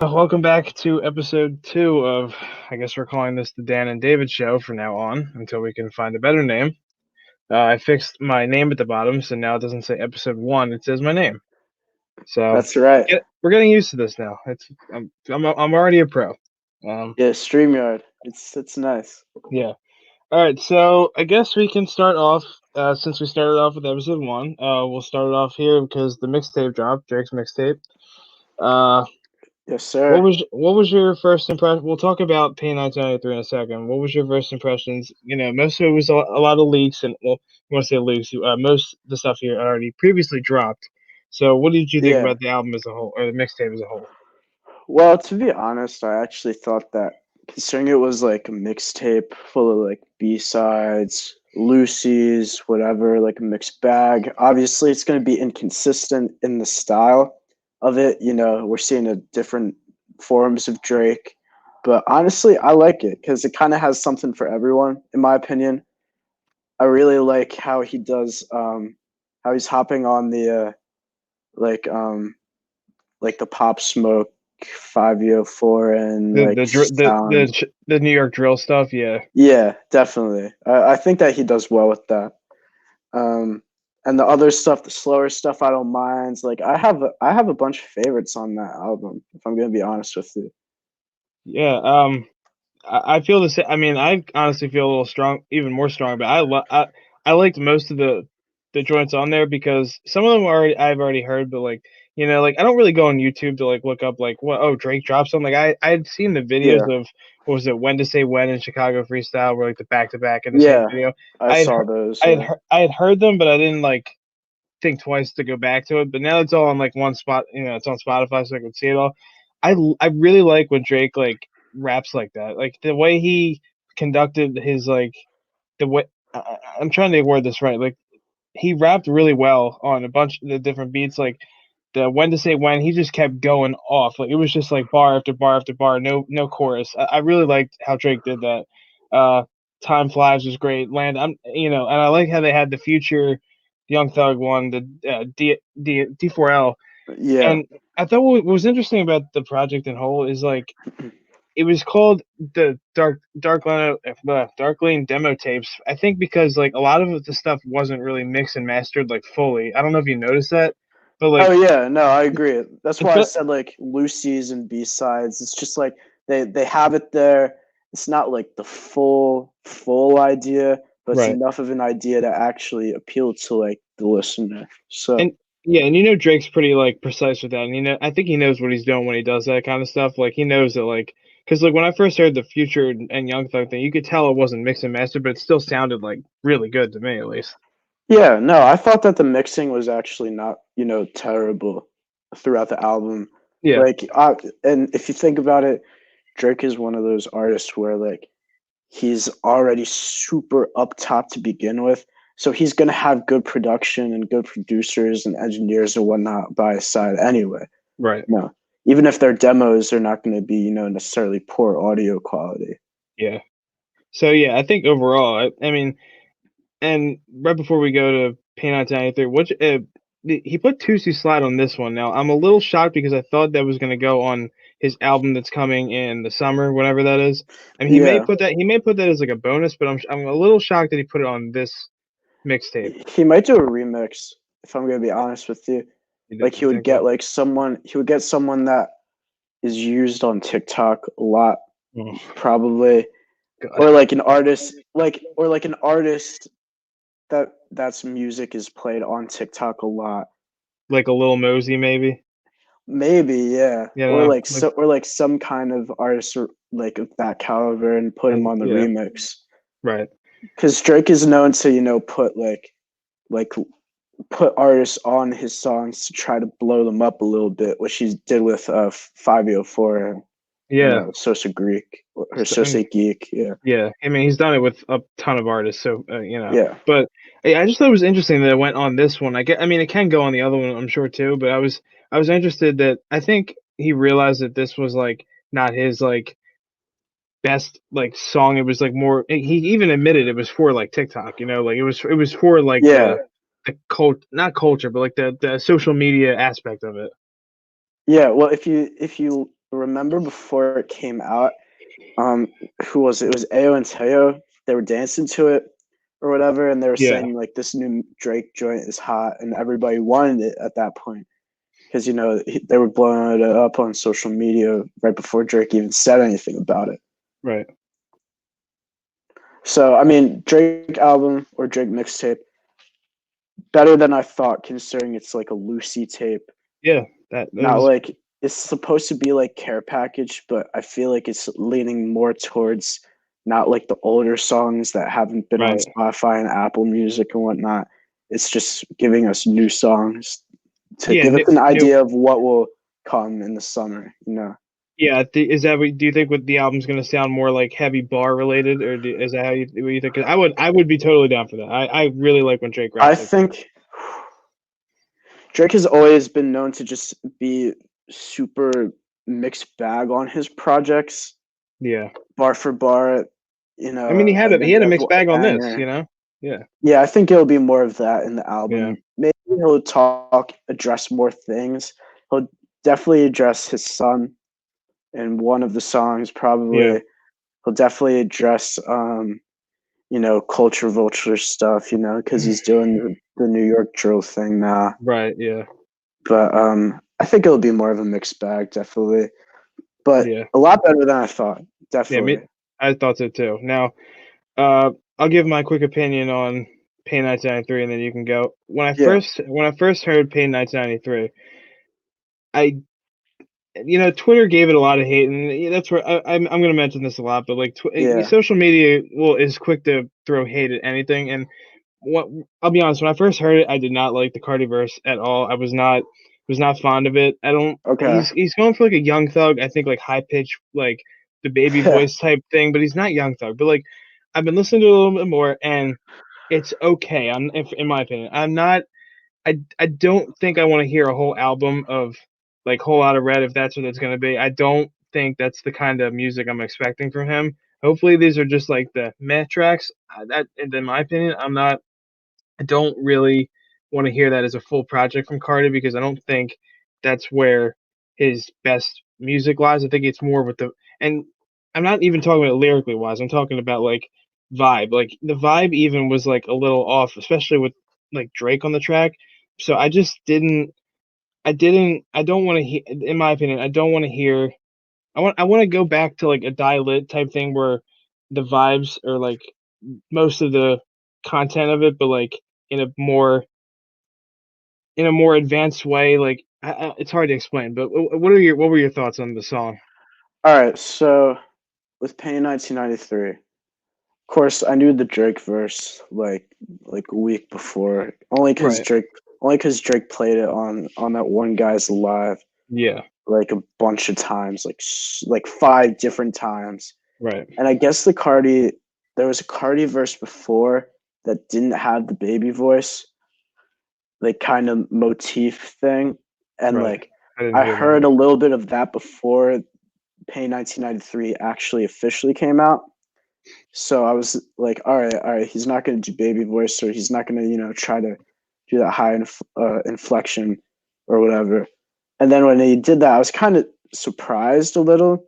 Welcome back to episode 2 of, I guess we're calling this the Dan and David Show from now on until we can find a better name. I fixed my name at the bottom, so now it doesn't say episode 1, it says my name. So That's right. we're getting used to this now. I'm already a pro. Yeah, StreamYard. It's nice. Yeah. All right, so I guess we can start off. Since we started off with episode 1, we'll start it off here because the mixtape dropped, Drake's mixtape. Uh, Yes, What sir. was your first impression? We'll talk about P1993 in a second. What was your first impressions? Most of it was a lot of leaks, and well, I want to say leaks. Most of the stuff here already previously dropped. So, what did you think Yeah. about the album as a whole, or the mixtape as a whole? Well, to be honest, I actually thought that considering it was like a mixtape full of like B-sides, Lucy's, whatever, like a mixed bag. Obviously, it's going to be inconsistent in the style of it. We're seeing a different forms of Drake, but honestly, I like it because it kind of has something for everyone, in my opinion. I really like how he does, how he's hopping on the like like the Pop Smoke 504 and The like the dr- the sound. the, the New York drill stuff, yeah. Yeah, definitely. I think that he does well with that. Um, and the other stuff, the slower stuff, I don't mind. Like I have a bunch of favorites on that album. If I'm gonna be honest with you. Yeah, I feel the same. I mean, I honestly feel a little strong, even more strong. But I liked most of the joints on there because some of them I've already heard, but like I don't really go on YouTube to like look up like what Drake dropped something. Like I had seen the videos Yeah, of what was it When to Say When in Chicago Freestyle, where like the back to back in the same yeah, video. I I had saw heard, those. Yeah, I had heard them, but I didn't like think twice to go back to it. But now it's all on like one spot. It's on Spotify, so I can see it all. I really like when Drake like raps like that. Like the way he conducted his like the way I'm trying to word this right. Like he rapped really well on a bunch of the different beats. Like the When to Say When, he just kept going off. Like it was just like bar after bar after bar, no chorus. I really liked how Drake did that. Uh, Time Flies was great. And I like how they had the Future, Young Thug one, the D4L, yeah, and I thought what was interesting about the project in whole is like it was called the Dark Lane demo tapes. I think because like a lot of the stuff wasn't really mixed and mastered like fully. I don't know if you noticed that, but Oh like yeah, no, I agree. That's it why I felt said like Lucy's and B sides. It's just like they have it there. It's not like the full idea, but it's right. enough of an idea to actually appeal to like the listener. So And yeah, and Drake's pretty like precise with that, and I think he knows what he's doing when he does that kind of stuff. Like he knows that because like when I first heard the Future and Young Thug thing, you could tell it wasn't mixed and mastered, but it still sounded like really good to me at least. yeah, no, I thought that the mixing was actually not terrible throughout the album. Yeah, Like, and if you think about it, Drake is one of those artists where like he's already super up top to begin with. So he's going to have good production and good producers and engineers and whatnot by his side anyway. right. No, even if they're demos, they're not going to be, necessarily poor audio quality. Yeah. So yeah, I think overall, I mean, and right before we go to P1993, which he put Tusi Slide on this one. Now I'm a little shocked because I thought that was going to go on his album that's coming in the summer, whatever that is. I mean, Yeah, he may put that as like a bonus, but I'm a little shocked that he put it on this mixtape. he might do a remix. If I'm going to be honest with you, like You think so? he would get someone that is used on TikTok a lot, Oh, probably, God. or like an artist, that's music is played on TikTok a lot. Like a Lil Mosey, maybe. Maybe, yeah. You know, like Or like some kind of artist or like of that caliber and put him on the yeah, remix. right. Because Drake is known to, put like put artists on his songs to try to blow them up a little bit, which he did with 504 and Yeah. Sosa Greek or So, I Sosa mean, Geek. Yeah. yeah, I mean, he's done it with a ton of artists, so Yeah. But I just thought it was interesting that it went on this one. I mean, it can go on the other one, I'm sure too. But I was interested that I think he realized that this was like not his like best like song. It was like more. He even admitted it was for like TikTok. Like it was for like Yeah. the not culture, but like the social media aspect of it. Yeah. Well, if you remember before it came out, um, who was it? It was Ayo and Teo. They were dancing to it or whatever, and they were Yeah, saying like this new Drake joint is hot, and everybody wanted it at that point because they were blowing it up on social media right before Drake even said anything about it. right. So I mean, Drake album or Drake mixtape, better than I thought, considering it's like a Lucy tape. Yeah, that Not was like it's supposed to be like care package, but I feel like it's leaning more towards not like the older songs that haven't been on right. Spotify and Apple Music and whatnot. It's just giving us new songs to Yeah, give us new, an new. idea of what will come in the summer, you know. Yeah, is that what do you think? What the album's gonna sound more like heavy bar related, or is that how what you think? 'Cause I would be totally down for that. I really like when Drake I raps like that. think Drake has always been known to just be super mixed bag on his projects, Yeah, bar for bar, I mean and he then had you a have mixed bag on this, banger. Yeah, Yeah, I think it'll be more of that in the yeah, album. Maybe he'll address more things. He'll definitely address his son in one of the songs, yeah, probably. He'll definitely address, culture vulture stuff, because he's doing the New York drill thing now. right, yeah, But I think it'll be more of a mixed bag, definitely. But yeah, a lot better than I thought, yeah. definitely. I thought so too. Now, I'll give my quick opinion on Pain 1993, and then you can go. Yeah, When I first heard Pain 1993, I Twitter gave it a lot of hate, and that's where I'm gonna mention this a lot. But like, yeah, social media is quick to throw hate at anything. And what I'll be honest, when I first heard it, I did not like the Cardi verse at all. I was not fond of it. I don't. okay. He's going for like a Young Thug. I think like high pitch, like the baby voice type thing. But he's not Young Thug. But like, I've been listening to it a little bit more, and it's okay. In my opinion, I'm not. I don't think I want to hear a whole album of like Whole Lotta Red if that's what it's gonna be. I don't think that's the kind of music I'm expecting from him. Hopefully these are just like the meh tracks. That in my opinion, I don't really want to hear that as a full project from Cardi because I don't think that's where his best music lies. I think it's more with the and I'm not even talking about lyrically wise. I'm talking about like vibe. Like the vibe even was like a little off, especially with like Drake on the track. So I just didn't. I don't want to hear. In my opinion, I don't want to hear. I want to go back to like a Die Lit type thing where the vibes are like most of the content of it, but like in a more in a more advanced way. Like it's hard to explain. But what were your thoughts on the song? All right, so with Pain 1993, of course, I knew the Drake verse like a week before, Right. only because Drake played it on that one guy's live Yeah. like a bunch of times, like five different times. Right. And I guess there was a Cardi verse before that didn't have the baby voice, like kind of motif thing, and Right. like I didn't I hear that. heard a little bit of that before Pain 1993 actually officially came out. So I was like, all right, he's not going to do baby voice, or he's not going to, try to do that high inflection or whatever. And then when he did that, I was kind of surprised a little,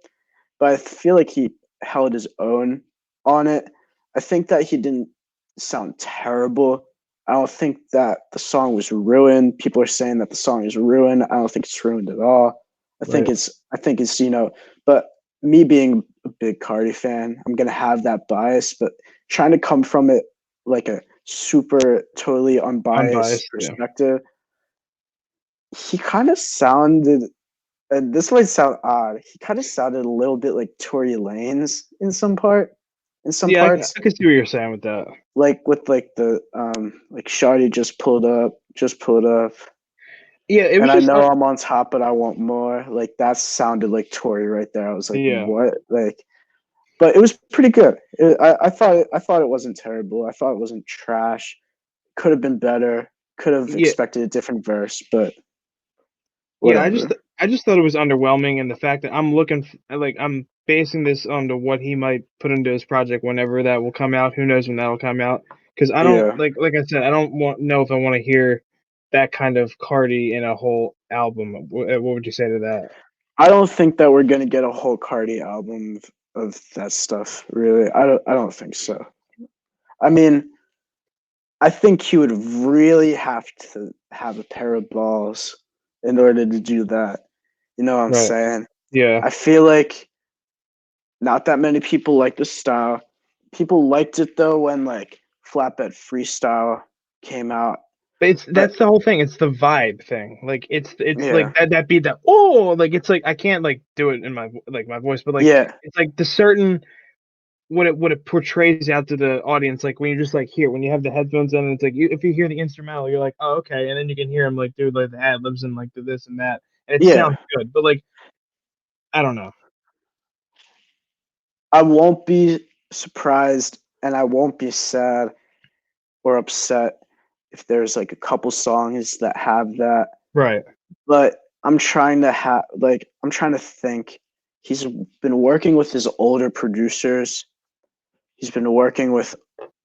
but I feel like he held his own on it. I think that he didn't sound terrible. I don't think that the song was ruined. People are saying that the song is ruined. I don't think it's ruined at all. Right. I think it's, but me being a big Cardi fan, I'm gonna have that bias, but trying to come from it like a super totally unbiased Unbiased. Yeah. perspective, he kind of sounded, and this might sound odd, he kind of sounded a little bit like Tory Lanez in some Yeah. parts, I can see what you're saying with that. like with like the like Shawty just pulled up, Yeah. It and was I just. know I'm on top, but I want more. Like that sounded like Tory right there. I was like, Yeah. what? Like, but it was pretty good. I thought it wasn't terrible. I thought it wasn't trash. Could have been better. Could have Yeah. expected a different verse, but Yeah, whatever. I just thought it was underwhelming, and the fact that I'm basing this on to what he might put into his project whenever that will come out. Who knows when that'll come out? Because I don't Yeah. like I said, I don't know if I want to hear that kind of Cardi in a whole album. What would you say to that? I don't think that we're gonna get a whole Cardi album of that stuff. Really, I don't think so. I mean, I think he would really have to have a pair of balls in order to do that. You know what I'm Right. saying? Yeah. I feel like not that many people like the style. People liked it though when like Flatbed Freestyle came out. But But that's the whole thing. It's the vibe thing. Like it's like yeah, that beat that like it's like I can't like do it in my voice, but like yeah, it's like the certain what it portrays out to the audience. Like when you just like hear when you have the headphones on, and it's like if you hear the instrumental, you're like, oh okay, and then you can hear him like do like the ad libs and like the this and that, and it yeah. sounds good. But like I don't know. I won't be surprised and I won't be sad or upset if there's like a couple songs that have that. Right. But I'm trying to think. He's been working with his older producers. He's been working with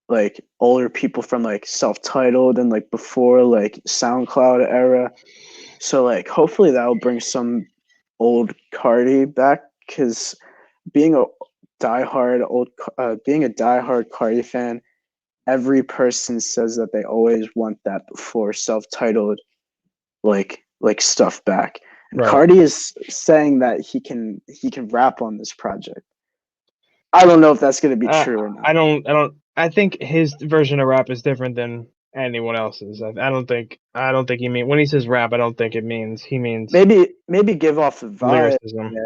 like older people from like self-titled and like before like SoundCloud era. So like hopefully that'll bring some old Cardi back because being a being a diehard Cardi fan, every person says that they always want that before self-titled stuff back. And Right. Cardi is saying that he can rap on this project. I don't know if that's going to be true or not. I think his version of rap is different than anyone else's. I don't think he mean when he says rap. I don't think it means he means Maybe give off the vibe. lyricism. Yeah,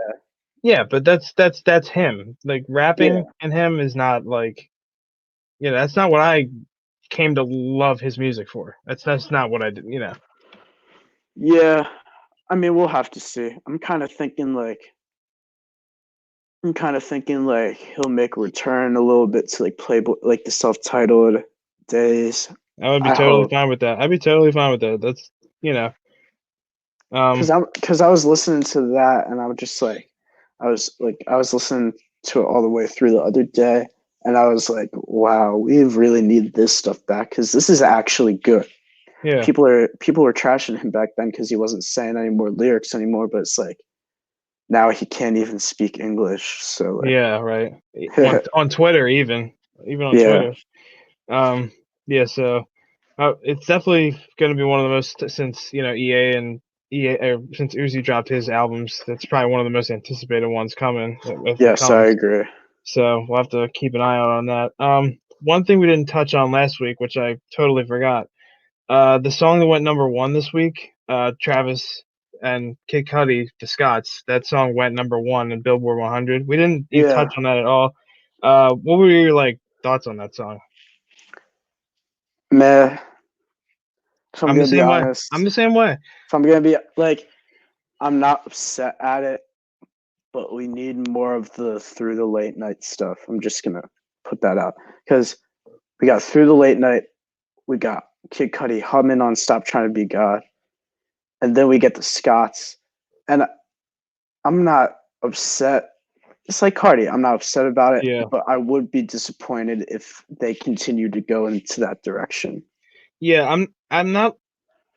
Yeah, but that's him. Like yeah, rapping and him is not like that's not what I came to love his music for. That's not what I did. yeah. I mean, we'll have to see. I'm kind of thinking like he'll make a return a little bit to like Playboy, like the self-titled days. I would be I totally hope fine with that. I'd be totally fine with that. That's you know. Um. because I was listening to that and I was just like, I was listening to it all the way through the other day, and I was like, wow, we really need this stuff back because this is actually good. Yeah. People were trashing him back then because he wasn't saying any more lyrics anymore, but it's like now he can't even speak English. So Yeah. Right. like, On Twitter, even on yeah, Twitter. Um. Yeah. So. It's definitely going to be one of the most since EA and since Uzi dropped his albums. That's probably one of the most anticipated ones coming if it yes, I comes. agree. So we'll have to keep an eye out on that. One thing we didn't touch on last week, which I totally forgot, the song that went number one this week, Travis and Kid Cudi, "The Scots." That song went number one in Billboard 100. We didn't even touch Yeah, on that at all. What were your thoughts on that song? man. If I'm I'm the gonna be same way. I'm honest, the same way. if I'm gonna be like, I'm not upset at it, but we need more of the through the late night stuff. I'm just gonna put that out because we got through the late night, we got Kid Cudi humming on "Stop Trying to Be God," and then we get the Scots, and I'm not upset. It's like Cardi. I'm not upset about it, Yeah. but I would be disappointed if they continue to go into that direction. Yeah, I'm not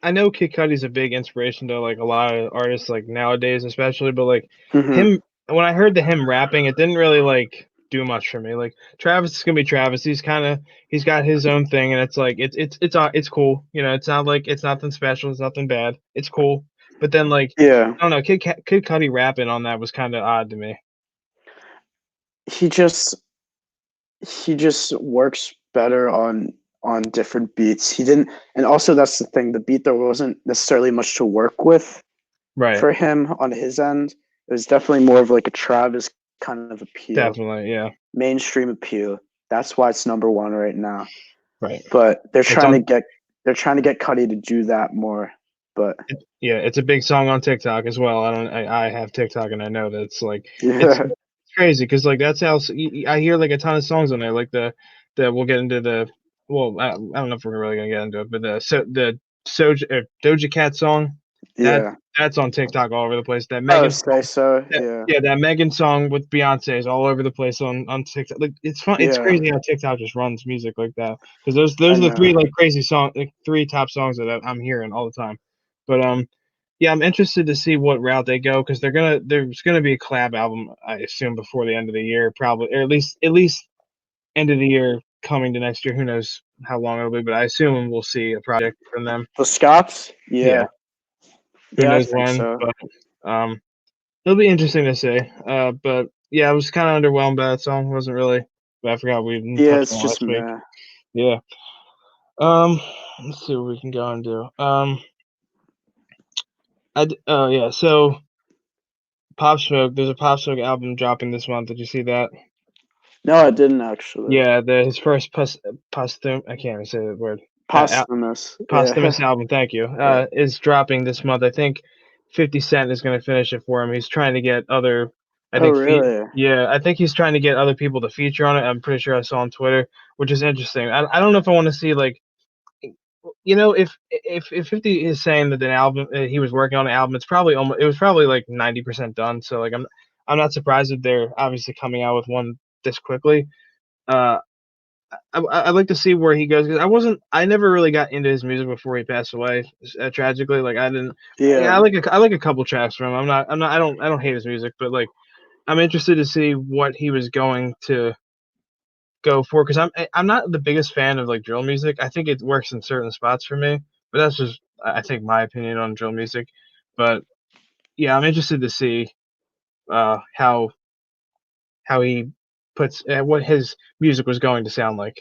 I know Kid Cudi's a big inspiration to like a lot of artists like nowadays especially, but like Hmm. him when I heard the him rapping, it didn't really like do much for me. Like Travis is gonna be Travis. He's got his own thing, and it's like it's cool. It's not like it's nothing special. It's nothing bad. It's cool. But then like Yeah, I don't know, Kid Cudi rapping on that was kind of odd to me. he just he just works better on different beats. He didn't, and also that's the thing. The beat there wasn't necessarily much to work with Right. for him on his end. It was definitely more of like a Travis kind of appeal, Definitely. Yeah. mainstream appeal. That's why it's number one right now. Right. But It's on. they're trying to get Cuddy to do that more. But Yeah, it's a big song on TikTok as well. I have TikTok and I know that it's like it's yeah, crazy because like that's how I hear like a ton of songs on there. Like the we'll get into the well I don't know if we're really gonna get into it, but the Doja Cat song that yeah. that's on TikTok all over the place. That Oh, Megan say song, so. Yeah, that Megan song with Beyonce is all over the place on TikTok. Like it's fun. It's yeah. crazy how TikTok just runs music like that because those I are the three know. like crazy song like three top songs that I'm hearing all the time. But yeah, I'm interested to see what route they go because there's gonna be a collab album, I assume, before the end of the year, probably, or at least end of the year coming to next year. Who knows how long it'll be, but I assume we'll see a project from them. The Scots? Yeah, Yeah. who Yeah, I knows think when, so. but it'll be interesting to see. But yeah, I was kind of underwhelmed by that song. Wasn't really. But I forgot we didn't Yeah, touch it's on it just last week. meh. Yeah. Um, let's see what we can go and do. Oh yeah, so Pop Smoke. There's a Pop Smoke album dropping this month. Did you see that? No, I didn't actually. Yeah, his first posthum. I can't even say the word. Posthumous. Posthumous Yeah. album. Thank you. Yeah. Is dropping this month. I think 50 Cent is going to finish it for him. He's trying to get other. I Oh, think really? yeah, I think he's trying to get other people to feature on it. I'm pretty sure I saw on Twitter, which is interesting. I don't know if I want to see like if 50 is saying that an album he was working on an album, it was probably like 90% done. So like I'm not surprised that they're obviously coming out with one this quickly. Uh, I'd like to see where he goes because I never really got into his music before he passed away tragically. Like I didn't. Yeah, Yeah. I like a couple tracks from him. I don't hate his music, but like I'm interested to see what he was going to go for because I'm not the biggest fan of like drill music. I think it works in certain spots for me, but that's just I think my opinion on drill music. But yeah, I'm interested to see uh, how how he puts what his music was going to sound like.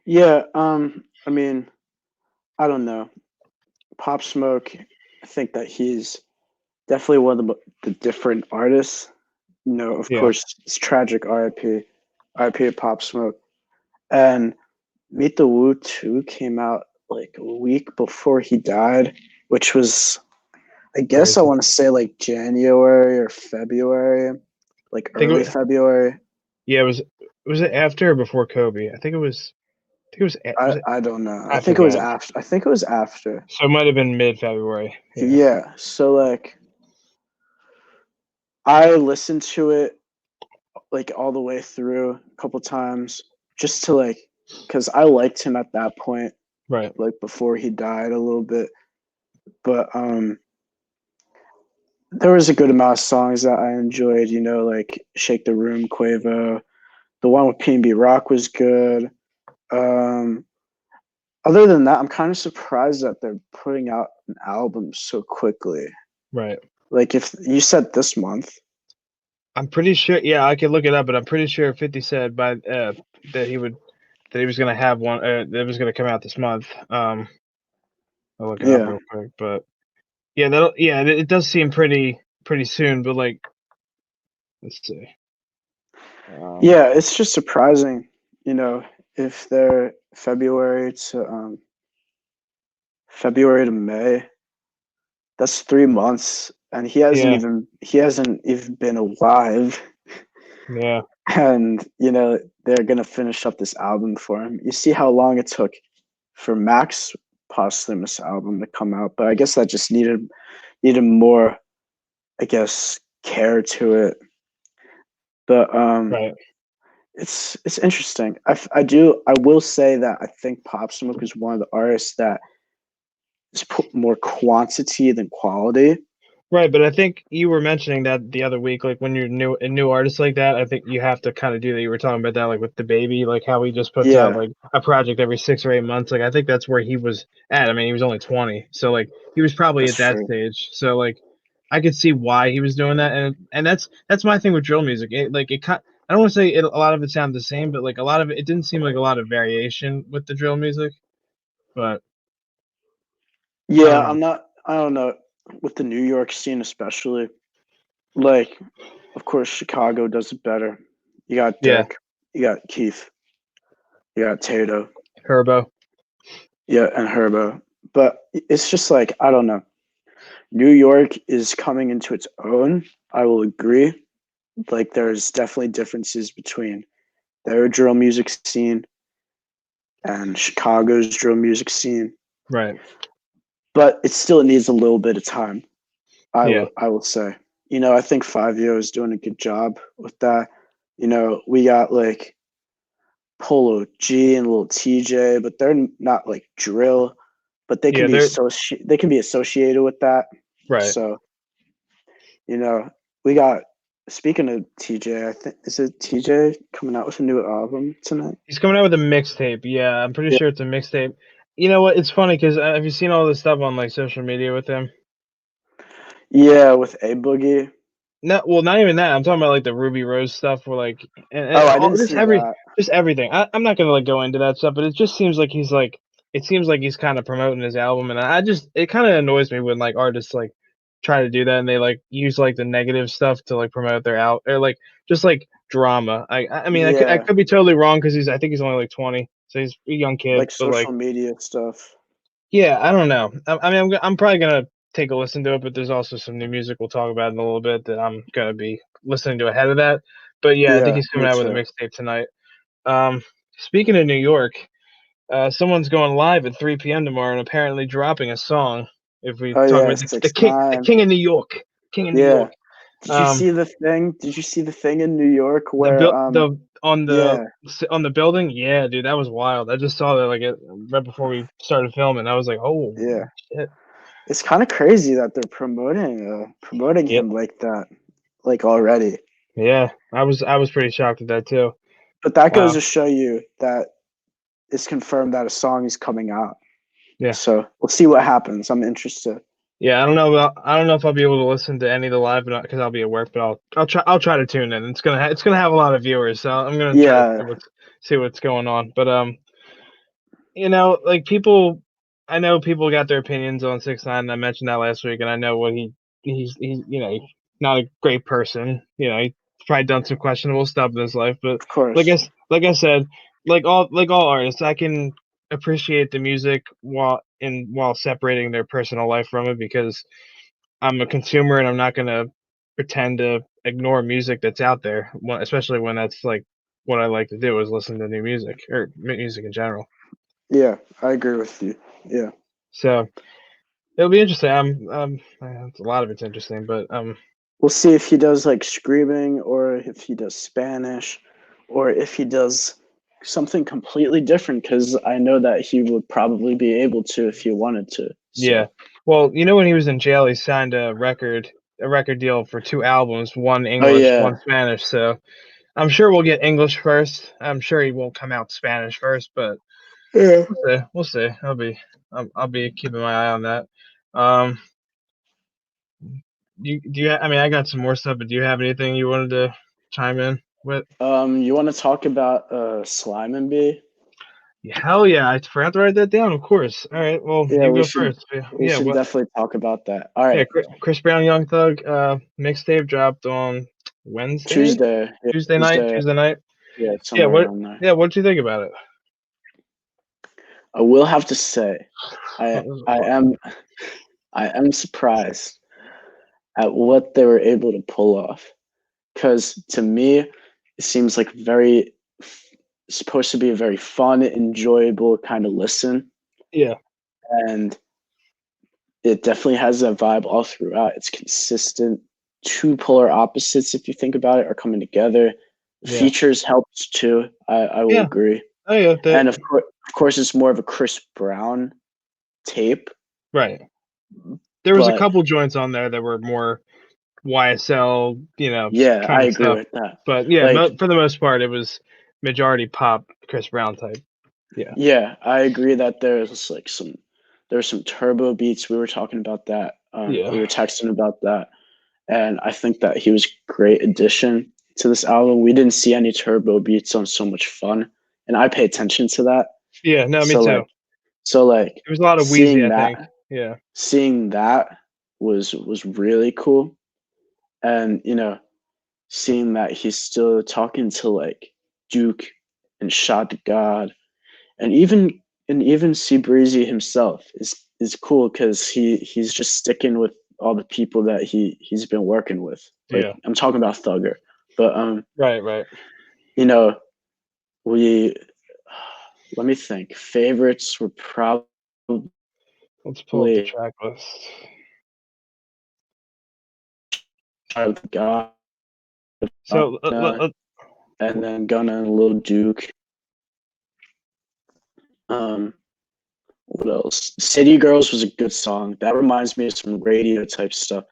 Yeah. I mean, I don't know. Pop Smoke, I think that he's definitely one of the different artists. You know, of Yeah, course, it's tragic RIP, RIP to Pop Smoke. And Meet the Woo 2 came out like a week before he died, which was, I guess I crazy. want to say like January or February, like I think early February. yeah, was it after or before Kobe? I think it was was it I don't know. I I think it was forgot. after. I think it was after. So it might have been mid February. Yeah, Yeah. So like I listened to it like all the way through a couple times just to like because I liked him at that point, right, like before he died a little bit. But there was a good amount of songs that I enjoyed, you know, like Shake the Room, Quavo. The one with P&B Rock was good. Um Other than that, I'm kind of surprised that they're putting out an album so quickly. right. Like if you said this month. I'm pretty sure. Yeah, I could look it up, but I'm pretty sure 50 said by that he was gonna have one. That was gonna come out this month. I'll look it up Yeah. real quick, but yeah, it does seem pretty soon. But like, let's see. Um, Yeah, it's just surprising, you know, if they're February to May, that's 3 months. And yeah, he hasn't even been alive. yeah, And, you know, they're gonna finish up this album for him. You see how long it took for Mac's posthumous album to come out, but I guess that just needed more, I guess, care to it. But right. it's interesting. I will say that I think Pop Smoke is one of the artists that is put more quantity than quality. Right, but I think you were mentioning that the other week, like when you're a new artist like that, I think you have to kind of do that. You were talking about that, like with the baby, like how he just puts out Yeah, like a project every 6 or 8 months. Like I think that's where he was at. I mean, he was only 20, so like he was probably that's at that true. stage. So like I could see why he was doing that, and that's my thing with drill music. I don't want to say a lot of it sounded the same, but like a lot of it didn't seem like a lot of variation with the drill music. But I Yeah, don't know. I don't know, with the New York scene especially. Like, of course, Chicago does it better. You got Yeah, Dirk, you got Keith, you got Tato, Herbo. yeah, and Herbo. But it's just like, I don't know. New York is coming into its own. I will agree. Like, there's definitely differences between their drill music scene and Chicago's drill music scene, Right. but it still needs a little bit of time. Yeah. I will say. You know, I think 5 years is doing a good job with that. You know, we got like Polo G and little TJ, but they're not like drill, but Yeah. They're they can be associated with that. Right. So, you know, we got speaking of TJ, I think is it TJ coming out with a new album tonight? He's coming out with a mixtape. Yeah, I'm pretty Yeah, sure it's a mixtape. You know what? It's funny because have you seen all this stuff on like social media with him? yeah, with A Boogie. No, well, not even that. I'm talking about like the Ruby Rose stuff, where like and Oh, I all didn't just see that. just everything. I'm not gonna like go into that stuff, but it just seems like he's like it seems like he's kind of promoting his album, and I just it kind of annoys me when like artists like try to do that and they like use like the negative stuff to like promote their out or like just like drama. I mean I Yeah, could be totally wrong because I think he's only like 20, so he's a young kid, like but like social media stuff. yeah, I don't know. I mean, I'm probably gonna take a listen to it, but there's also some new music we'll talk about in a little bit that I'm gonna be listening to ahead of that. But yeah, I think Yeah, he's coming me out with a too. mixtape tonight. Um, Speaking of New York, someone's going live at 3 p.m. tomorrow and apparently dropping a song. If we Oh talk yeah, about six the nine. king of New York, king of New Yeah. York. Did you Um, see the thing? Did you see the thing in New York the where build the yeah, on the building, yeah, dude, that was wild. I just saw that like right before we started filming. I was like, oh yeah. shit. It's kind of crazy that they're promoting Yep. him like that, like already. Yeah, I was pretty shocked at that too. But that goes Wow. to show you that it's confirmed that a song is coming out. Yeah. So we'll see what happens. I'm interested. Yeah, I don't know if I'll be able to listen to any of the live because I'll be at work, but I'll try to tune in. It's gonna have a lot of viewers, so I'm gonna try to Yeah, see what's going on. But you know, like people, I know people got their opinions on 6ix9ine. I mentioned that last week, and I know what he's you know he's not a great person. You know, he's probably done some questionable stuff in his life, but of course. like I said, like all artists, I can appreciate the music while separating their personal life from it because I'm a consumer and I'm not gonna pretend to ignore music that's out there, especially when that's like what I like to do is listen to new music or music in general. Yeah, I agree with you. Yeah. So it'll be interesting. A lot of it's interesting, but We'll see if he does like screaming or if he does Spanish or if he does something completely different because I know that he would probably be able to if he wanted to. yeah. So, Well, you know, when he was in jail, he signed a record deal for 2 albums, one oh English, yeah, one Spanish. So I'm sure we'll get English first. I'm sure he won't come out Spanish first, but yeah. we'll see. We'll see. I'll be keeping my eye on that. Um, I mean, I got some more stuff, but do you have anything you wanted to chime in with? You want to talk about Slime and Bee? Yeah, hell yeah, I forgot to write that down. Of course. All right. Well, Yeah, you go first. we Yeah. should What? definitely talk about that. All Yeah. right, Chris Brown, Young Thug, mixtape dropped on Wednesday, Tuesday. Yeah, Tuesday night, Tuesday. Tuesday night. Yeah, Yeah. somewhere What? around there. Yeah. What did you think about it? I will have to say, I This is I fun. am I am surprised at what they were able to pull off. Because to me, it seems like very supposed to be a very fun, enjoyable kind of listen, Yeah. and it definitely has that vibe all throughout. It's consistent. Two polar opposites, if you think about it, are coming together. Yeah. Features helps too. I will Yeah. agree, Oh yeah. and of course, it's more of a Chris Brown tape, Right. There was a but couple joints on there that were more YSL, yeah, kind I of agree stuff. with that. But yeah, Like, for the most part, it was majority pop, Chris Brown type. Yeah. yeah, I agree that there's some turbo beats. We were talking about that. We Yeah. were texting about that, and I think that he was a great addition to this album. We didn't see any turbo beats on So Much Fun, and I pay attention to that. Yeah. No, me So too. like, so like There was a lot of Wheezy, seeing I think. that, Yeah. seeing that was really cool, and seeing that he's still talking to like Duke and Shot to God and even C Breezy himself is cool because he's just sticking with all the people that he's been working with. Like Yeah. I'm talking about Thugger, but Right. Right. you know, we let me think. Favorites were probably Let's pull up the track list. God, So and then Gunna and Lil Duke. Um, What else? City Girls was a good song. That reminds me of some radio type stuff.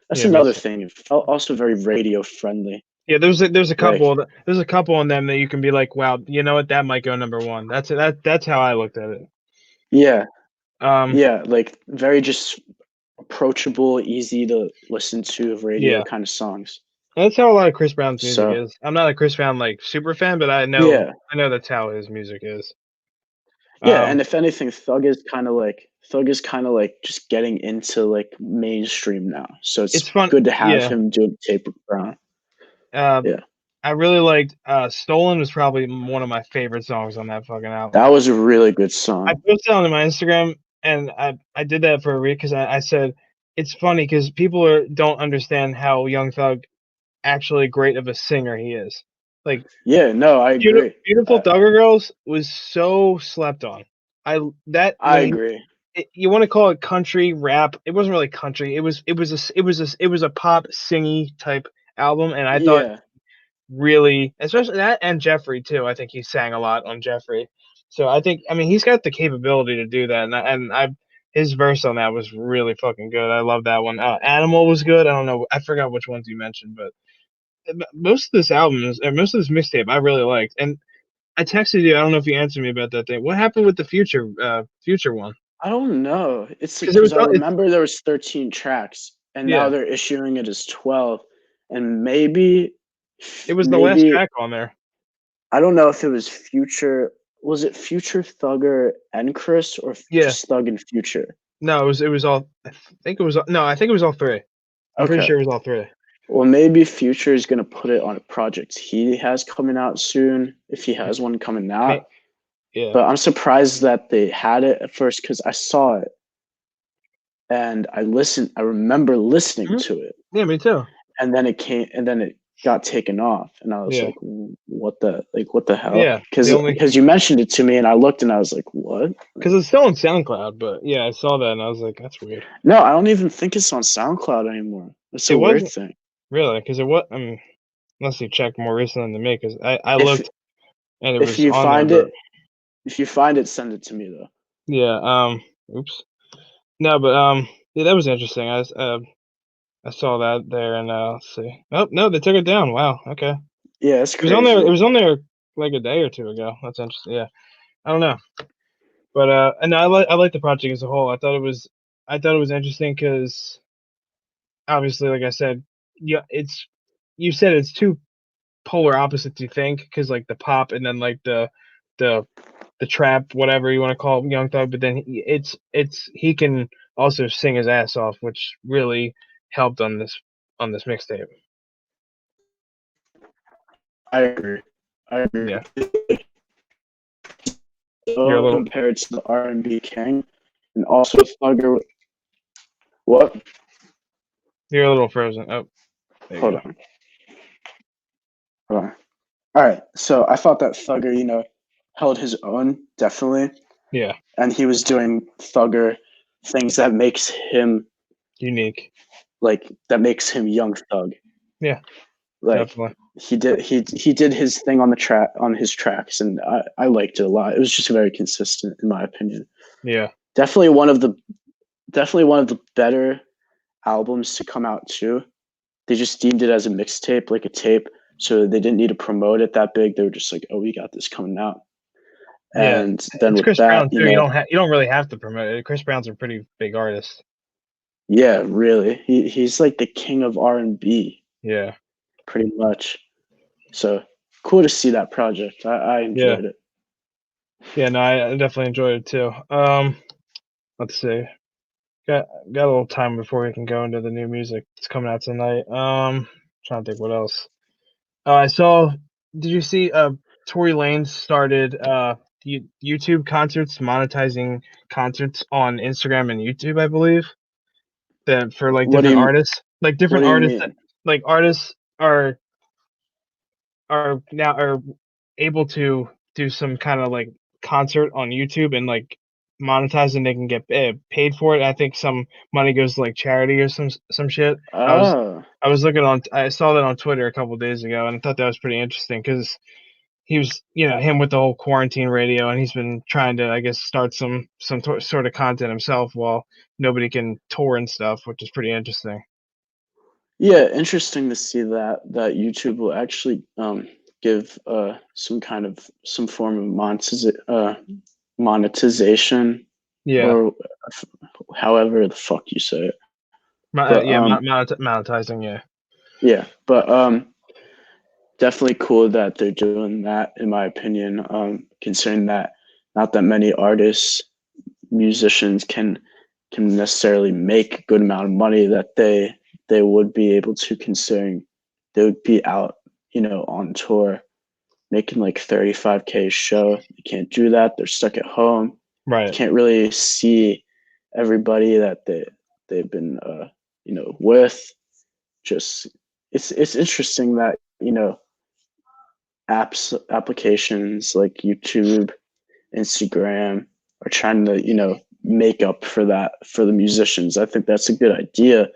That's Yeah, me another too. thing. It felt also very radio friendly. Yeah, there's a Like, couple there's a couple on them that you can be like, wow, you know what, that might go number one. That's how I looked at it. yeah, Um, yeah, like very just approachable, easy to listen to radio yeah, kind of songs. that's how a lot of Chris Brown's music So, is. I'm not a Chris Brown like super fan, but yeah. I know that's how his music is. Yeah, Um, and if anything, Thug is kind of like just getting into like mainstream now. So it's it's fun. good to have Yeah. him do tape with Brown. Uh, Yeah. I really liked "Stolen" was probably one of my favorite songs on that fucking That album. was a really good I song. posted on my Instagram, and I did that for a reason because I said it's funny because don't understand how Young Thug actually great of a singer he is. Like Yeah, no, I agree. Beautiful Thugger Girls was so slept on. I that I when he agree. you want to call it country rap, it wasn't really country. It was a pop singy type album, and I thought Yeah, really, especially that and Jeffrey too. I think he sang a lot on Jeffrey. So I mean he's got the capability to do that, and I his verse on that was really fucking good. I love that one. Animal was good. I don't know. I forgot which ones you mentioned, but most of this album is, or most of this mixtape I really liked. And I texted you. I don't know if you answered me about that thing. What happened with the future one? I don't know. It's Because it because was I it's remember there was 13 tracks, and now yeah, they're issuing it as 12. And maybe, it was the last maybe track on there. I don't know if it was Future. Was it Future, Thugger, and Chris, or Yeah, just Thug and Future? no, it was all. I think it was all three. I'm pretty Okay. sure it was all three. Well, maybe Future is gonna put it on a project he has coming out soon, if he has one coming out. Yeah. But I'm surprised that they had it at first because I saw it and I listened. I remember listening Mhm. to it, Yeah, me too. and then it came, and then it got taken off, and I was Yeah. like, what the hell?" Yeah. The only Because you mentioned it to me, and I looked, and I was like, "What?" because it's still on SoundCloud, but yeah, I saw that and I was like, that's weird. No, I don't even think it's on SoundCloud anymore. It's It a weird wasn't thing. really because it was. I mean, unless you checked more recently than me, because I If looked and it if was you on there, find but it, if you find it, send it to me though. yeah. Oops. No, but yeah, that was interesting. I saw that there, and let's see. Oh no, they took it down. Wow. Okay. Yeah, it's It was on there. It crazy. was on there like a day or two ago. That's interesting. Yeah. I don't know, but and I like the project as a whole. I thought it was interesting because obviously, like I said, yeah, it's you said it's two polar opposites. You think because like the pop and then like the the trap, whatever you want to call it, Young Thug. But then it's he can also sing his ass off, which really helped on this mixtape. I agree. I agree. Yeah, you're a So little compared to the R&B king, and also Thugger. What? you're a little frozen. Oh, there you Hold go. on. Hold on. All right. So I thought that Thugger, held his own definitely, Yeah, and he was doing Thugger things that makes him unique. that makes him Young Thug. Yeah, Like definitely. he did his thing on the track on his tracks, and I liked it a lot. It was just very consistent, in my opinion. Yeah, Definitely one of the definitely one of the better albums to come out too. They just deemed it as a mixtape, like a tape, so they didn't need to promote it that big. They were just like, "Oh, we got this coming out." yeah. And then It's with Chris that, Brown too. You don't really have to promote it. Chris Brown's a pretty big artist. yeah, really, he's like the king of R&B, Yeah, pretty much. So cool to see that project. I yeah, enjoyed it. yeah. No, I definitely enjoyed it too. Let's see. Got a little time before we can go into the new music that's coming out tonight. Trying to think what else. I saw. Did you see? Tory Lanez started YouTube concerts, monetizing concerts on Instagram and YouTube. I believe that for like What do different you artists, like What different do you artists, that, mean? like artists are able to do some kind of like concert on YouTube and like monetize and they can get paid for it. I think some money goes to like charity or some shit. Oh, I was looking on I saw that on Twitter a couple days ago and I thought that was pretty interesting because he was, him with the whole quarantine radio, and he's been trying to, I guess, start some sort of content himself while nobody can tour and stuff, which is pretty interesting. Yeah, interesting to see that YouTube will actually give some form of monetization, Yeah, or however the fuck you say it. But yeah, monetizing. Yeah, yeah, but definitely cool that they're doing that, in my opinion. Considering that not that many artists, musicians can necessarily make a good amount of money that they would be able to, considering they would be out, on tour making like 35K a show. They can't do that. They're stuck at home. They right. can't really see everybody that they've been with. Just it's interesting that applications like YouTube, Instagram are trying to make up for that for the musicians. I think that's a good idea.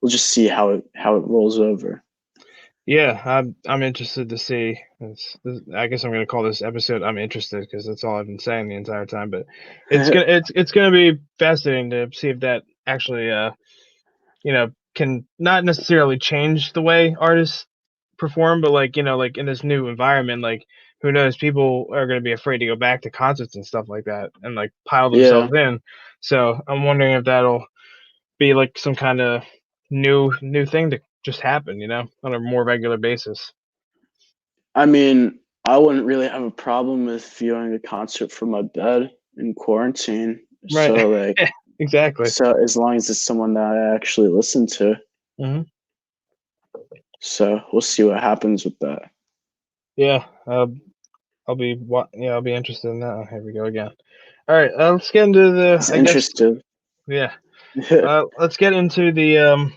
We'll just see how it rolls over. Yeah, I'm interested to see. I guess I'm gonna call this episode "I'm Interested" because that's all I've been saying the entire time. But it's gonna be fascinating to see if that actually can not necessarily change the way artists perform, but like like in this new environment, like who knows, people are gonna be afraid to go back to concerts and stuff like that and like pile Yeah, themselves in. So I'm wondering if that'll be like some kind of new thing to just happen, on a more regular basis. I mean, I wouldn't really have a problem with viewing a concert from my bed in quarantine. Right. So like, Exactly. so as long as it's someone that I actually listen to. Hmm. So we'll see what happens with that. Yeah. I'll be interested in that. Oh, here we go again. All right. Let's get into the. It's I guess. interesting. Yeah. Let's get into the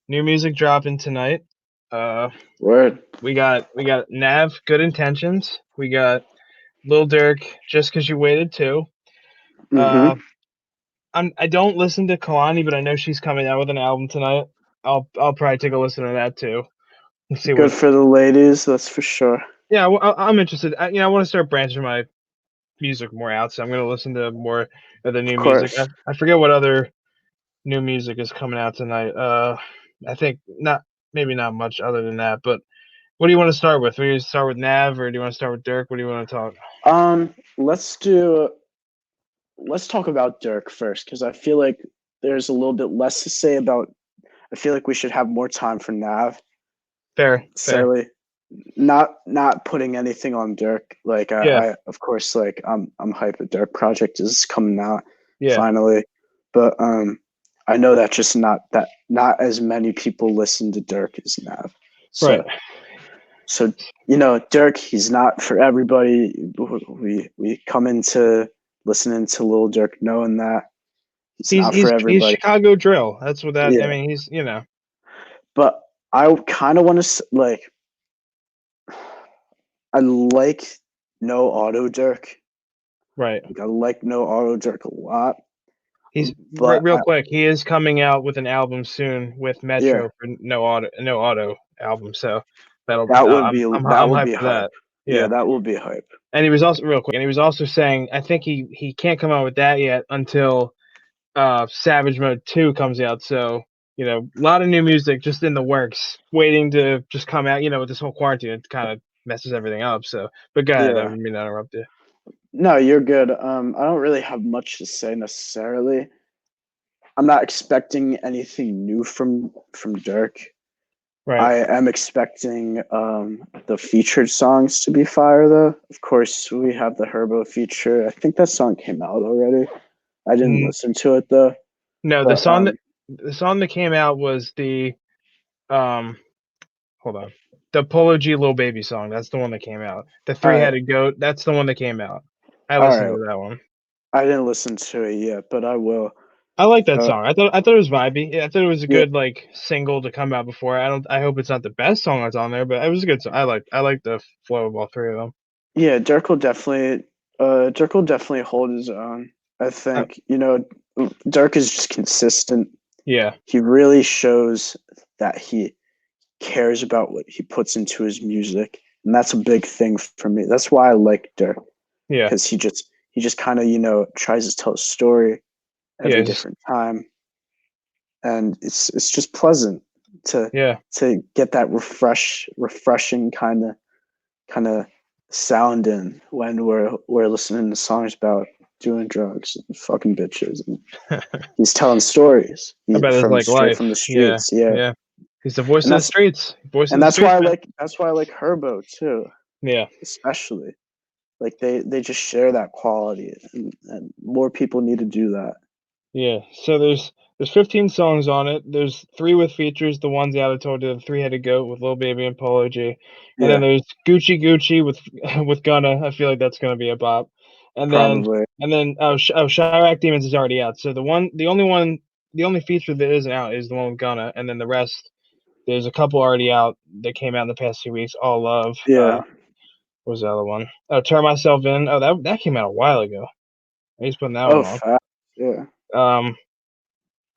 new music dropping tonight. Uh, Word. we got Nav, Good Intentions. We got Lil Durk, Just Cause You Waited Too. Uh, Mm-hmm. I don't listen to Kalani, but I know she's coming out with an album tonight. I'll probably take a listen to that too and see Good what. for the ladies, that's for sure. Yeah, I'm interested. I want to start branching my music more out, so I'm gonna listen to more of the Of new music. I, course. I forget what other new music is coming out tonight. I think not, maybe not much other than that. But what do you want to start with? Do you start with Nav or do you want to start with Dirk? What do you want to talk? Let's do let's talk about Dirk first, because I feel like there's a little bit less to say about. I feel like we should have more time for Nav. Fair, fair. Necessarily, not putting anything on Dirk. Like Yeah, I of course, like I'm hyped. The Dirk project is coming out yeah, finally, but I know that just not as many people listen to Dirk as Nav. right. So Dirk, he's not for everybody. We come into listening to Lil Durk knowing that he's He's not for he's he's everybody. Chicago drill. That's what that. I Yeah, mean, he's. but I kind of want to like. I like No Auto Dirk. Right. Like, I like No Auto Dirk a lot, He's but real quick. He is coming out with an album soon with yeah, Metro for no auto album. So that'll that would I'm be I'm that I'm would hyped be for hype. that. Yeah, Yeah. that would be hype. And he was also real quick, and he was also saying I think he can't come out with that yet until Savage Mode 2 comes out. So a lot of new music just in the works, waiting to just come out. With this whole quarantine, it kind of messes everything up. So, but go ahead. I Yeah. didn't mean to interrupt you. No, you're good. I don't really have much to say necessarily. I'm not expecting anything new from Dirk. Right. I am expecting the featured songs to be fire though. Of course, we have the Herbo feature. I think that song came out already. I didn't Mm, listen to it though. no, the But song that the song that came out was the um. Hold on. The Polo G Lil Baby song. That's the one that came out. The all Three right, Headed Goat. That's the one that came out. I all listened right. to that one. I didn't listen to it yet, but I will. I like that Uh, song. I thought it was vibey. Yeah, I thought it was a yeah, good like single to come out before. I hope it's not the best song that's on there, but it was a good song. I like the flow of all three of them. yeah. Dirk will definitely hold his own. I Uh, think Dirk is just consistent. yeah. He really shows that he cares about what he puts into his music. and that's a big thing for me. That's why I like Dirk, Yeah, because he just kind of tries to tell a story yeah, every different time, and it's just pleasant to yeah. to get that refreshing kind of sound in when we're listening to songs about doing drugs and fucking bitches. And he's telling stories I bet it's from like straight life. from the Yeah, streets. Yeah, yeah. He's the voice and of the that's streets. Voice of and the that's streets, why I man. like that's why I like Herbo too, Yeah, especially. Like they just share that quality, and more people need to do that. yeah. So there's 15 songs on it. There's 3 with features. The ones out I told you, the Three-Headed Goat with Lil Baby and Polo G, and then Yeah, there's Gucci Gucci with with Gunna. I feel like that's gonna be a bop. And then probably. Chirac Demons is already out. So the only feature that isn't out is the one with Gunna, and then the rest there's a couple already out that came out in the past few weeks. All Love. Yeah. What was the other one? Oh, Turn Myself In. Oh, that came out a while ago. He's putting that Oh, one on. fast. Yeah. Um,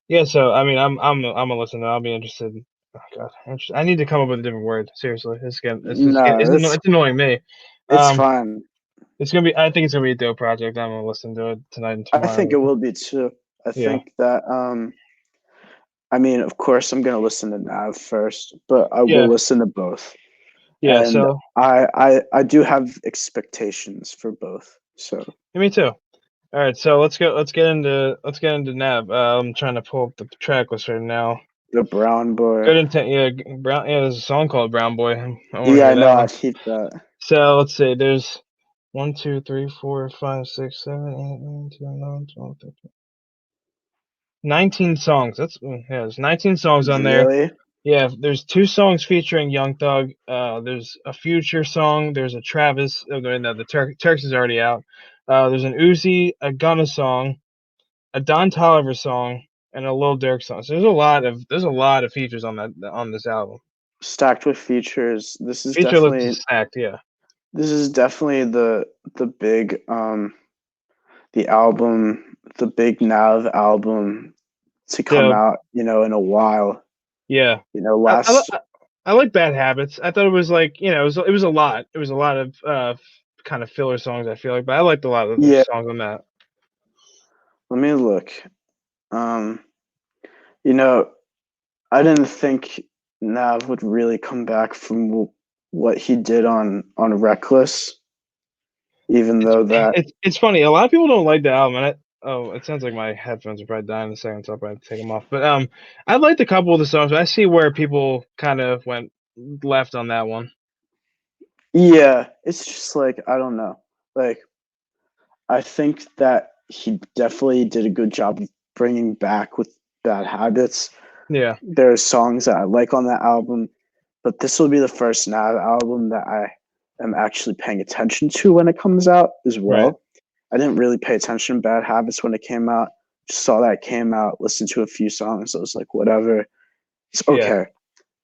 yeah. So I mean, I'm a listener. I'll be interested. Oh God, I need to come up with a different word. Seriously, No, it's annoying me. it's Um, fine. it's gonna be. I think it's gonna be a dope project. I'm gonna listen to it tonight and I tomorrow. think it will be too. I Yeah. think that I mean, of course, I'm gonna listen to Nav first, but I will Yeah. listen to both, Yeah. and So I do have expectations for both. So yeah, me too. All right. So let's get into Nab. I'm trying to pull up the track list right now. the Brown Boy. Good intent. Yeah. Brown. Yeah. There's a song called Brown Boy. I want to Yeah, I hear know. that I one. keep that. So let's see. There's 1, 2, 3, 4, 5, 6, 7, 8, 9, 10, 11, 12, 13. 19 songs. Yeah, there's 19 songs on there. Really? Yeah, there's 2 songs featuring Young Thug. There's a Future song. There's a Travis. Oh, no, the Turks is already out. There's an Uzi, a Gunna song, a Don Toliver song, and a Lil Durk song. So there's a lot of features on this album. Stacked with features. This is Feature list definitely is stacked. Yeah, this is definitely the big the album, the big Nav album to come the out, in a while. yeah. I, I, Last. li- I like Bad Habits. I thought it was like it was a lot. It was a lot of kind of filler songs. I feel like, but I liked a lot of the Yeah, songs on that. let me look. Um, you know, I didn't think Nav would really come back from what he did on Reckless, even It's though that. it's funny. A lot of people don't like the album. It sounds like my headphones are probably dying in a second, so I'll probably take them off. But I liked a couple of the songs. But I see where people kind of went left on that one. Yeah, it's just like I don't know. Like I think that he definitely did a good job of bringing back with Bad Habits. Yeah, There are songs that I like on that album, but this will be the first Nav album that I am actually paying attention to when it comes out as right. well. I didn't really pay attention to Bad Habits when it came out. Just saw that it came out, listened to a few songs. I was like, whatever, it's Yeah, okay.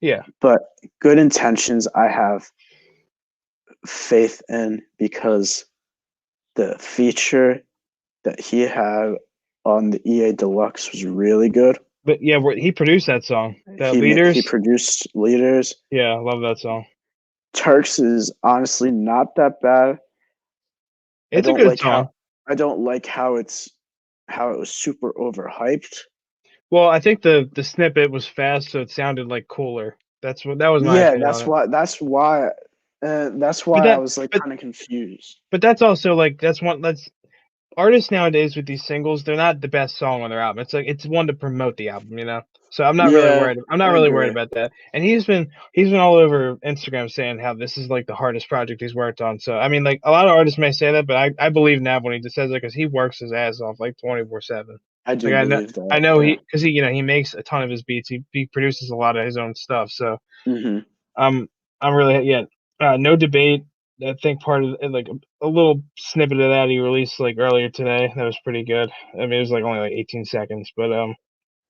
yeah. But Good Intentions, I have faith in because the feature that he had on the EA Deluxe was really good. But yeah, he produced that song. The He Leaders. produced Leaders. Yeah, I love that song. Turks is honestly not that bad. I It's a don't good like how song. I don't like how it was super overhyped. Well, I think the snippet was fast, so it sounded like cooler. That was my Yeah, opinion on it. that's But why I that was like but kind of confused. but that's also like that's artists nowadays with these singles, they're not the best song on their album. It's like it's one to promote the album, you know. So I'm not really Yeah, worried. I'm not I really worried agree. about that. And he's been all over Instagram saying how this is like the hardest project he's worked on. So I mean, like a lot of artists may say that, but I believe Nav when he just says it because he works his ass off like 24/7. I Like do believe I that. know Yeah. because he makes a ton of his beats. He produces a lot of his own stuff. So Hmm. I'm I'm really yeah. No debate. I think part of like a little snippet of that he released like earlier today. That was pretty good. I mean, it was like only like 18 seconds, but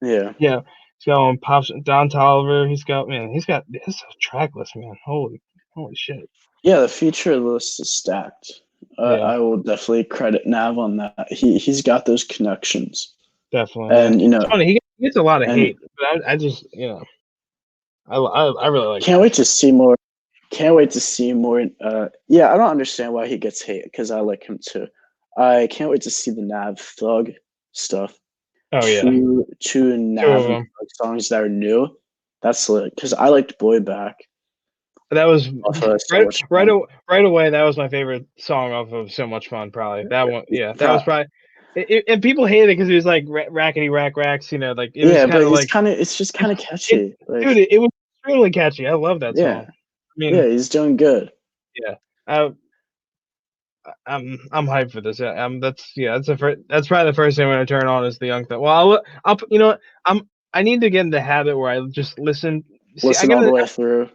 Yeah. yeah. He's got Pops Don Toliver. He's got his track list, man. Holy shit. Yeah, the feature list is stacked. Yeah, I will definitely credit Nav on that. He's got those connections, definitely. Yeah, and it's funny. He gets a lot of and hate, but I just I really like can't that. wait to see more. can't wait to see more. Yeah, I don't understand why he gets hate because I like him too. I can't wait to see the Nav Thug stuff. Oh yeah, Two two Nav of and them. Thug songs that are new. That's lit because I liked Boy Back That was off of So right, Much Fun. right away. That was my favorite song off of So Much Fun. Probably that one. Yeah, that was Pro- probably. And people hated it because it was like rackety rack racks. You know, like it was yeah, kind but of like it's just kind of it, catchy. Like, dude. It was extremely catchy. I love that yeah, song. I mean, yeah, he's doing good. yeah. I, I'm hyped for this. Yeah, that's probably the first thing I'm gonna turn on is the Young Thug. Well, you know what? I need to get in the habit where I just listen. See, I Listen all gotta the way through.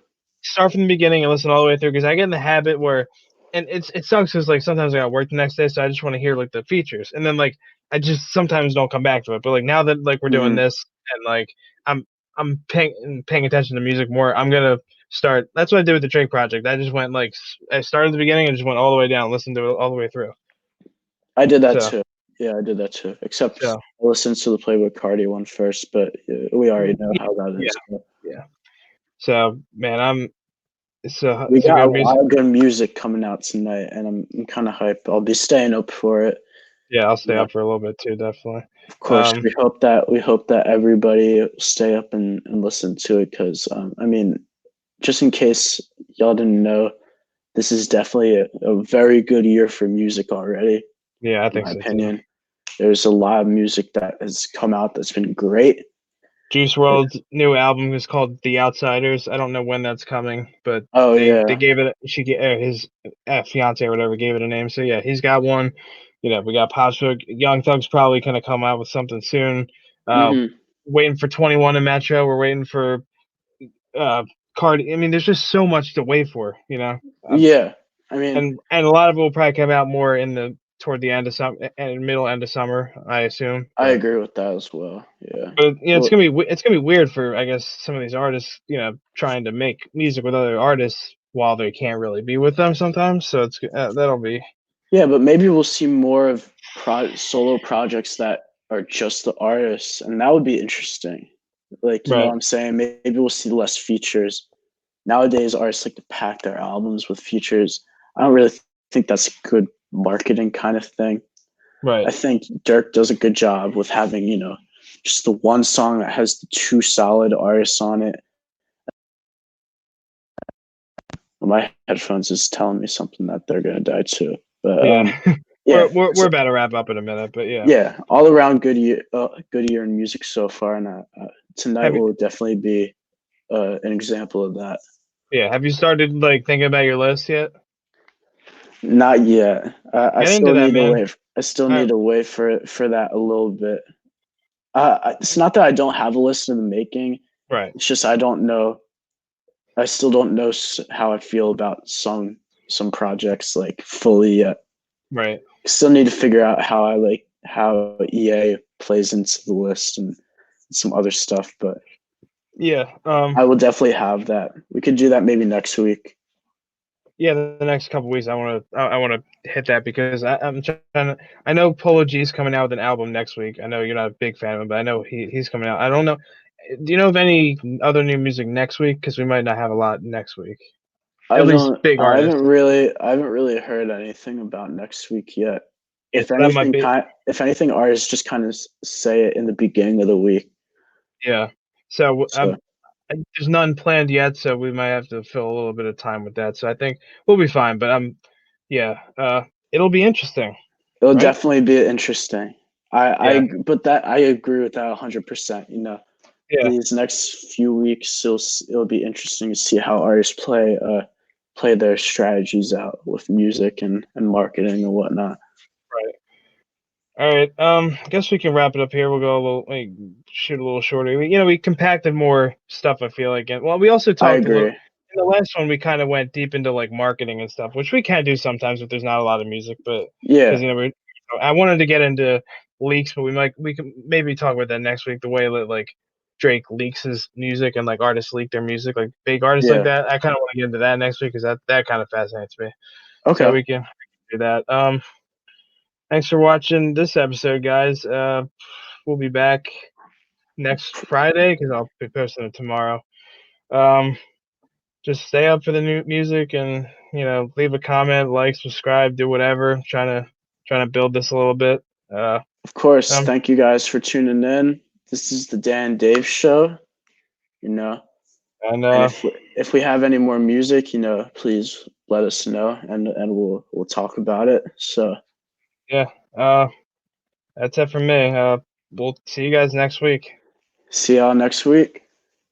start from the beginning and listen all the way through because I get in the habit where, and it sucks because like sometimes I got work the next day, so I just want to hear like the features, and then like I just sometimes don't come back to it. But like now that like we're doing Hmm. this and like I'm I'm paying attention to music more, I'm gonna start. That's what I did with the Drake project. I just went like I started at the beginning and just went all the way down, listened to it all the way through. I did that So too. Yeah, I did that too. Except so I listened to the Playboy Cardi one first, but we already know yeah how that yeah is. But yeah. So man, we it's a got a good lot music. of good music coming out tonight, and I'm kind of hyped. I'll be staying up for it. Yeah, I'll stay Uh, up for a little bit too, definitely. of course, Um, we hope that everybody stay up and listen to it because I mean, just in case y'all didn't know, this is definitely a very good year for music already. yeah, I In think my so too. opinion, there's a lot of music that has come out that's been great. Juice World's new album is called The Outsiders. I don't know when that's coming, but Oh they yeah. gave it his fiance or whatever gave it a name. So yeah, he's got one. You know, we got Pop Smoke. Young Thug's probably gonna come out with something soon. Uh, Hmm. waiting for 21 in Metro. We're waiting for uh Cardi. I mean, there's just so much to wait for. You know, Yeah. I mean, and a lot of it will probably come out more in the toward the end of summer and middle end of summer, I assume. I agree with that as well. Yeah. But you know, Well, it's gonna be weird for I guess some of these artists, you know, trying to make music with other artists while they can't really be with them sometimes. So it's that'll be yeah, but maybe we'll see more of solo projects that are just the artists, and that would be interesting. Like, you know what right, I'm saying? Maybe we'll see less features. Nowadays, artists like to pack their albums with features. I don't really think that's a good marketing kind of thing. right. I think Dirk does a good job with having, you know, just the one song that has the two solid artists on it. My headphones is telling me something that they're gonna die too. But Yeah, yeah, we're so, about to wrap up in a minute, but yeah. yeah, all around good year in music so far, and tonight Have you will definitely be an example of that. have you started like thinking about your list yet? Not yet. I Get into still that, need to man. wait. I still All need right, to wait for that a little bit. It's not that I don't have a list in the making. right, It's just I don't know. I still don't know how I feel about some projects like fully yet. right. Still need to figure out how I like how EA plays into the list and some other stuff, but Yeah. I will definitely have that. We could do that maybe next week. Yeah, the next couple weeks, I want to hit that because I'm trying to. I know Polo G's coming out with an album next week. I know you're not a big fan of him, but I know he's coming out. I don't know. Do you know of any other new music next week? Because we might not have a lot next week. I At least don't. big artists. I haven't really heard anything about next week yet. Yeah, so that might be. If anything, artists just kind of say it in the beginning of the week. Yeah. So So there's none planned yet, so we might have to fill a little bit of time with that. So I think we'll be fine. But yeah. It'll be interesting, it'll right? definitely be interesting. Yeah. But that I agree with that 100%. You know, Yeah. these next few weeks, it'll be interesting to see how artists play their strategies out with music and marketing and whatnot. Right. All right. I guess we can wrap it up here. We'll go a little, like, shoot a little shorter. We compacted more stuff. I feel like, and well, we also I talked a little. agree. In the last one, we kind of went deep into like marketing and stuff, which we can do sometimes if there's not a lot of music. But because Yeah, I wanted to get into leaks, but we can maybe talk about that next week. The way that like Drake leaks his music and like artists leak their music, like big artists like yeah. that. I kind of want to get into that next week because that kind of fascinates me. So Okay. we can do that. Thanks for watching this episode, guys. We'll be back next Friday because I'll be posting it tomorrow. Um, just stay up for the new music and leave a comment, like, subscribe, do whatever. Trying to build this a little bit. Of course, Um, thank you guys for tuning in. This is the Dan Dave show. You know, and and if we have any more music, please let us know, and we'll talk about it. So yeah, that's it from me. We'll see you guys next week. see y'all next week.